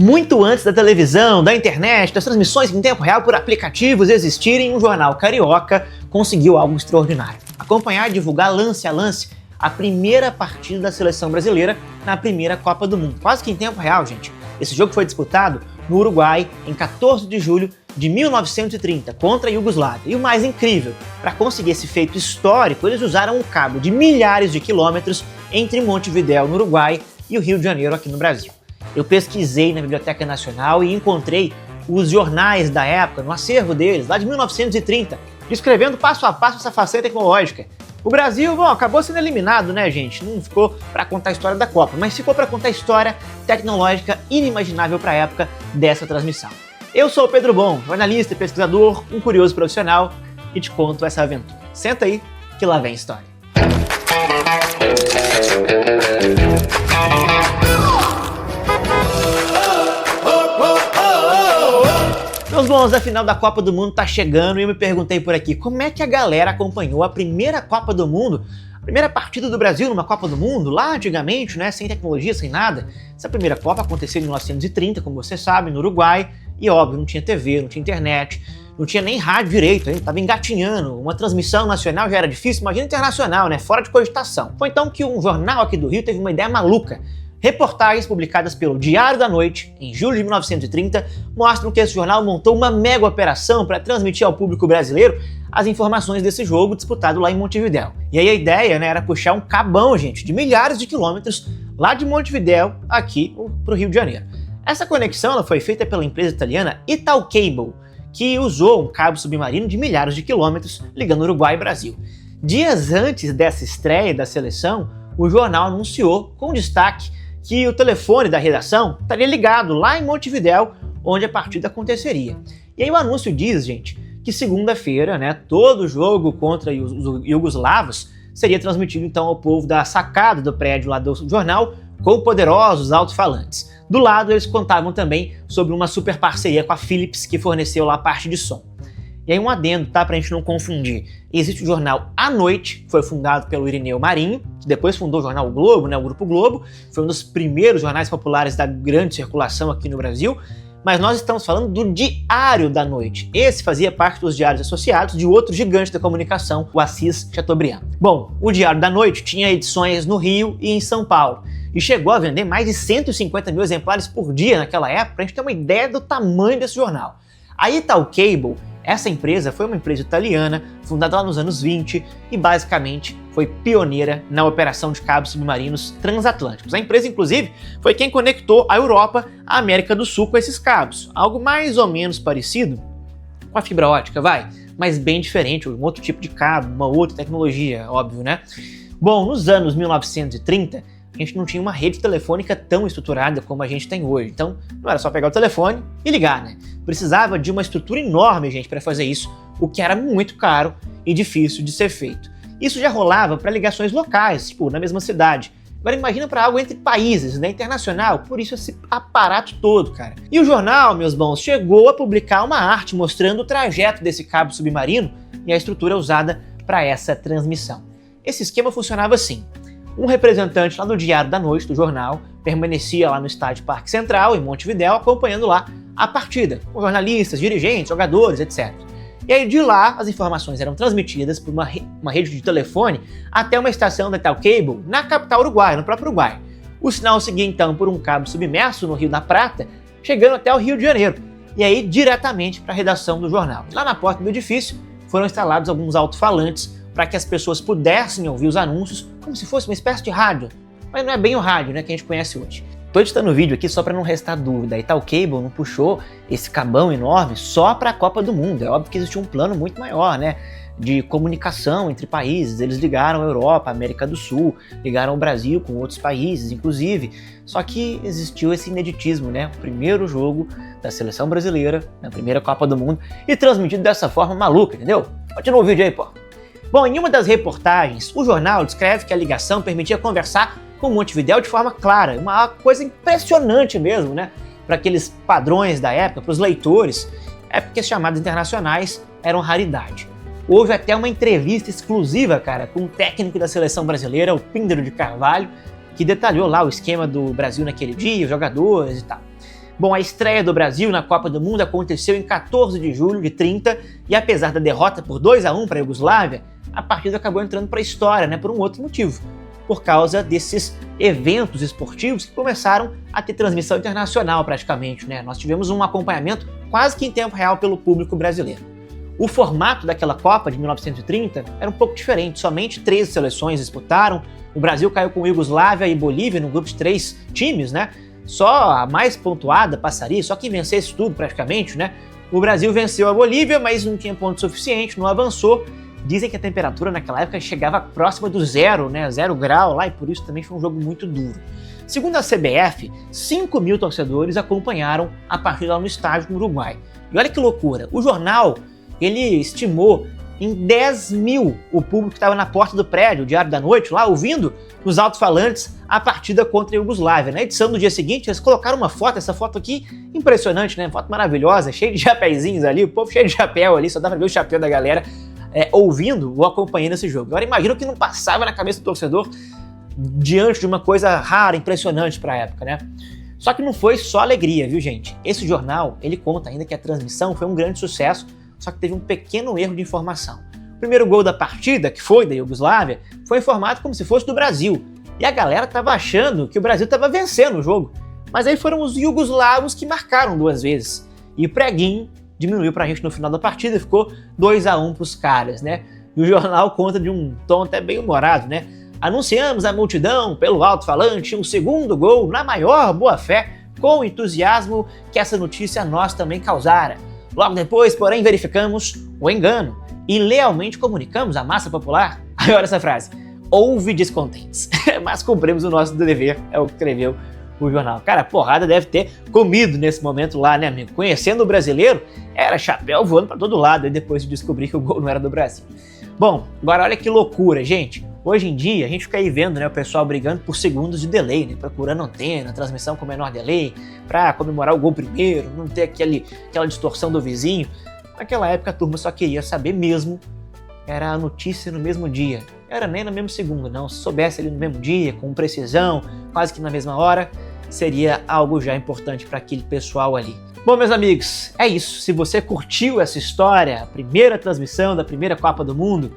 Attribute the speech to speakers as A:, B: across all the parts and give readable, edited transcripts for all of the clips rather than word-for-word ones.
A: Muito antes da televisão, da internet, das transmissões em tempo real por aplicativos existirem, um jornal carioca conseguiu algo extraordinário: acompanhar e divulgar lance a lance a primeira partida da seleção brasileira na primeira Copa do Mundo. Quase que em tempo real, gente. Esse jogo foi disputado no Uruguai em 14 de julho de 1930 contra a Iugoslávia. E o mais incrível, para conseguir esse feito histórico, eles usaram um cabo de milhares de quilômetros entre Montevidéu, no Uruguai, e o Rio de Janeiro, aqui no Brasil. Eu pesquisei na Biblioteca Nacional e encontrei os jornais da época, no acervo deles, lá de 1930, descrevendo passo a passo essa faceta tecnológica. O Brasil, bom, acabou sendo eliminado, né, gente? Não ficou para contar a história da Copa, mas ficou para contar a história tecnológica inimaginável para a época dessa transmissão. Eu sou o Pedro Bom, jornalista e pesquisador, um curioso profissional, e te conto essa aventura. Senta aí, que lá vem história. Meus bons, a final da Copa do Mundo tá chegando e eu me perguntei por aqui, como é que a galera acompanhou a primeira Copa do Mundo, a primeira partida do Brasil numa Copa do Mundo, lá antigamente, né, sem tecnologia, sem nada. Essa primeira Copa aconteceu em 1930, como você sabe, no Uruguai, e óbvio, não tinha TV, não tinha internet, não tinha nem rádio direito, hein? Tava engatinhando, uma transmissão nacional já era difícil, imagina internacional, né, fora de cogitação. Foi então que um jornal aqui do Rio teve uma ideia maluca. Reportagens publicadas pelo Diário da Noite, em julho de 1930, mostram que esse jornal montou uma mega operação para transmitir ao público brasileiro as informações desse jogo disputado lá em Montevidéu. E aí a ideia, né, era puxar um cabão, gente, de milhares de quilômetros lá de Montevidéu aqui para o Rio de Janeiro. Essa conexão ela foi feita pela empresa italiana Italcable, que usou um cabo submarino de milhares de quilômetros ligando Uruguai e Brasil. Dias antes dessa estreia da seleção, o jornal anunciou com destaque que o telefone da redação estaria ligado lá em Montevidéu, onde a partida aconteceria. E aí o anúncio diz, gente, que segunda-feira, né, todo o jogo contra os iugoslavos seria transmitido então ao povo da sacada do prédio lá do jornal com poderosos alto-falantes. Do lado eles contavam também sobre uma super parceria com a Philips, que forneceu lá a parte de som. E aí um adendo, tá, pra gente não confundir. Existe o jornal A Noite, que foi fundado pelo Irineu Marinho, que depois fundou o jornal O Globo, né, o Grupo Globo, foi um dos primeiros jornais populares da grande circulação aqui no Brasil, mas nós estamos falando do Diário da Noite. Esse fazia parte dos diários associados de outro gigante da comunicação, o Assis Chateaubriand. Bom, o Diário da Noite tinha edições no Rio e em São Paulo, e chegou a vender mais de 150 mil exemplares por dia naquela época, pra gente ter uma ideia do tamanho desse jornal. A Italcable, essa empresa foi uma empresa italiana, fundada lá nos anos 20 e basicamente foi pioneira na operação de cabos submarinos transatlânticos. A empresa, inclusive, foi quem conectou a Europa à América do Sul com esses cabos. Algo mais ou menos parecido com a fibra ótica, mas bem diferente, um outro tipo de cabo, uma outra tecnologia, óbvio, né? Bom, nos anos 1930, a gente não tinha uma rede telefônica tão estruturada como a gente tem hoje. Então, não era só pegar o telefone e ligar, né? Precisava de uma estrutura enorme, gente, para fazer isso, o que era muito caro e difícil de ser feito. Isso já rolava para ligações locais, tipo, na mesma cidade. Agora imagina para algo entre países, né, internacional, por isso esse aparato todo, cara. E o jornal, meus bons, chegou a publicar uma arte mostrando o trajeto desse cabo submarino e a estrutura usada para essa transmissão. Esse esquema funcionava assim. Um representante lá do Diário da Noite, do jornal, permanecia lá no estádio Parque Central, em Montevidéu, acompanhando lá a partida, com jornalistas, dirigentes, jogadores, etc. E aí de lá, as informações eram transmitidas por uma rede de telefone até uma estação da Italcable na capital uruguaia, no próprio Uruguai. O sinal seguia então por um cabo submerso no Rio da Prata, chegando até o Rio de Janeiro, e aí diretamente para a redação do jornal. Lá na porta do edifício foram instalados alguns alto-falantes para que as pessoas pudessem ouvir os anúncios como se fosse uma espécie de rádio. Mas não é bem o rádio, né, que a gente conhece hoje. Tô editando o vídeo aqui só para não restar dúvida. A Italcable não puxou esse cabão enorme só para a Copa do Mundo. É óbvio que existia um plano muito maior, né, de comunicação entre países. Eles ligaram a Europa, a América do Sul, ligaram o Brasil com outros países, inclusive. Só que existiu esse ineditismo, né, o primeiro jogo da seleção brasileira na primeira Copa do Mundo e transmitido dessa forma maluca, entendeu? Continua o vídeo aí, pô. Bom, em uma das reportagens, o jornal descreve que a ligação permitia conversar com Montevidéu de forma clara, uma coisa impressionante mesmo, né? Para aqueles padrões da época, para os leitores, é porque as chamadas internacionais eram raridade. Houve até uma entrevista exclusiva, cara, com um técnico da seleção brasileira, o Píndaro de Carvalho, que detalhou lá o esquema do Brasil naquele dia, os jogadores e tal. Bom, a estreia do Brasil na Copa do Mundo aconteceu em 14 de julho de 30 e apesar da derrota por 2-1 para a Iugoslávia, a partida acabou entrando para a história, né, por um outro motivo. Por causa desses eventos esportivos que começaram a ter transmissão internacional praticamente, né? Nós tivemos um acompanhamento quase que em tempo real pelo público brasileiro. O formato daquela Copa de 1930 era um pouco diferente, somente 13 seleções disputaram, o Brasil caiu com Iugoslávia e Bolívia no grupo de 3 times, né? Só a mais pontuada passaria, só quem vencesse tudo praticamente, né? O Brasil venceu a Bolívia, mas não tinha ponto suficiente, não avançou. Dizem que a temperatura naquela época chegava próxima do zero, né? 0 grau lá, e por isso também foi um jogo muito duro. Segundo a CBF, 5 mil torcedores acompanharam a partida lá no estádio no Uruguai. E olha que loucura, o jornal, ele estimou em 10 mil o público que estava na porta do prédio, o Diário da Noite, lá ouvindo nos alto-falantes a partida contra a Iugoslávia. Na edição do dia seguinte, eles colocaram uma foto, essa foto aqui, impressionante, né? Foto maravilhosa, cheia de chapéuzinhos ali, o povo cheio de chapéu ali, só dá pra ver o chapéu da galera ouvindo ou acompanhando esse jogo. Agora imagina o que não passava na cabeça do torcedor diante de uma coisa rara, impressionante para a época, né? Só que não foi só alegria, viu, gente? Esse jornal, ele conta ainda que a transmissão foi um grande sucesso, só que teve um pequeno erro de informação. O primeiro gol da partida, que foi da Iugoslávia, foi informado como se fosse do Brasil. E a galera estava achando que o Brasil estava vencendo o jogo. Mas aí foram os iugoslavos que marcaram 2 vezes. E o preguinho diminuiu pra gente no final da partida e ficou 2-1 pros caras, né? E o jornal conta de um tom até bem humorado, né? Anunciamos à multidão, pelo alto-falante, um segundo gol na maior boa-fé, com o entusiasmo que essa notícia nós também causara. Logo depois, porém, verificamos o engano e lealmente comunicamos à massa popular. Aí olha essa frase, houve descontentes, mas cumprimos o nosso dever, é o que escreveu o jornal. Cara, a porrada deve ter comido nesse momento lá, né, amigo? Conhecendo o brasileiro, era chapéu voando pra todo lado, e depois de descobrir que o gol não era do Brasil. Bom, agora olha que loucura, gente. Hoje em dia, a gente fica aí vendo, né, o pessoal brigando por segundos de delay, né, procurando antena, transmissão com menor delay, pra comemorar o gol primeiro, não ter aquela distorção do vizinho. Naquela época, a turma só queria saber mesmo, era a notícia no mesmo dia. Era nem no mesmo segundo, não. Se soubesse ali no mesmo dia, com precisão, quase que na mesma hora, seria algo já importante para aquele pessoal ali. Bom, meus amigos, é isso. Se você curtiu essa história, a primeira transmissão da primeira Copa do Mundo,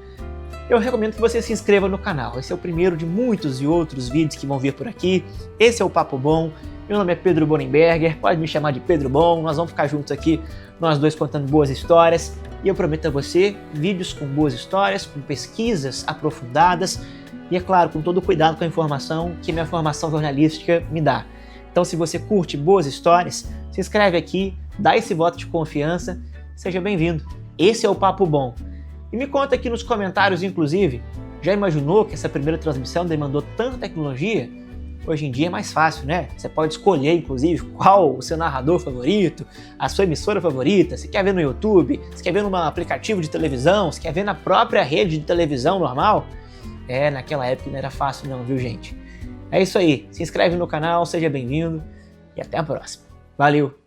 A: eu recomendo que você se inscreva no canal. Esse é o primeiro de muitos e outros vídeos que vão vir por aqui. Esse é o Papo Bom. Meu nome é Pedro Bonenberger, pode me chamar de Pedro Bom. Nós vamos ficar juntos aqui, nós dois contando boas histórias. E eu prometo a você vídeos com boas histórias, com pesquisas aprofundadas e, é claro, com todo o cuidado com a informação que minha formação jornalística me dá. Então, se você curte boas histórias, se inscreve aqui, dá esse voto de confiança, seja bem-vindo. Esse é o Papo Bom. E me conta aqui nos comentários, inclusive, já imaginou que essa primeira transmissão demandou tanta tecnologia? Hoje em dia é mais fácil, né? Você pode escolher, inclusive, qual o seu narrador favorito, a sua emissora favorita, se quer ver no YouTube, se quer ver num aplicativo de televisão, se quer ver na própria rede de televisão normal. Naquela época não era fácil não, viu, gente? É isso aí, se inscreve no canal, seja bem-vindo e até a próxima. Valeu!